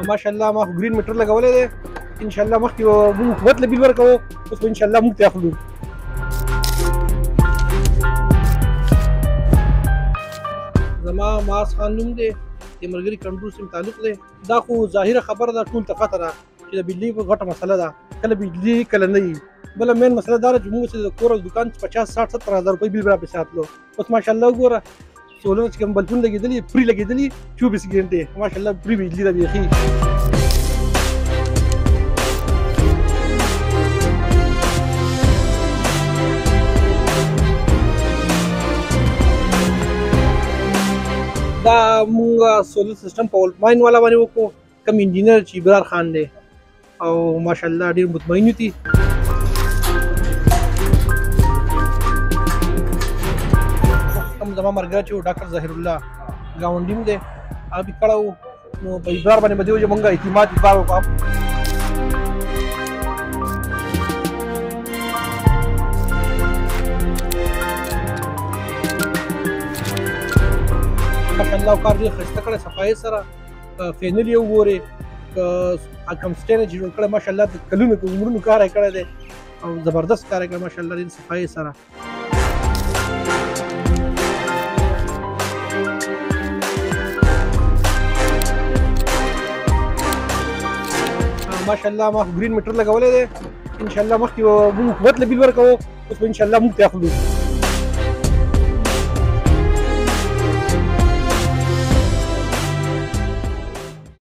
ماشاءالله ما خو ګرین میټر لګولی دی. انشاءالله مخکې به موږ حکومت له بیل ورکوو، اوس به انشاءالله موږ ته اخلو. زما معاذ خان نوم دی، د ملګري کنټرول سیم تعلق دی. دا خو ظاهره خبره ده، ټول ته پته ده چې د بجلي غټه مسله ده، کله بجلي کله نه وي. بله مین مسله دا ده چې موږ چې د کور او دوکان 50 60 70 هزار روپۍ بیل را پسې راتلو. اوس ماشاءالله وګوره سولر چې کوم بلبونه لګېدلي فری لګېدلي 24 ګنټې ماشاءالله فری بجلي ده بیخي. دا مونږ سولر سیستم په اولد ماین والا باندې وکړو، کوم انجینر چې ابرار خان دی او ماشاءالله ډېر مطمئن دي. کوم زما ملګری چې ډاکټر ظاهر الله ګاونډي م دی، هغه بې کړی و، نو په ابرار باندې به دې وجه مونږ اعتماد ابرار وکړو. ماشاءالله کار ډېر ښایسته کړی، صفایي سره فینل یې وګورې، کوم سټین یې جوړ کړی ماشاءالله د کلونو په عمرونو کار یې کړی دی او زبردست کار یې کړی ماشاءالله ډېر صفایي سره. ماشاءالله ما خو ګرین میټر لګولی دی. انشاءالله مخکې به موږ حکومت له بیل ورکوو، اوس به انشاءالله موږ ته اخلو.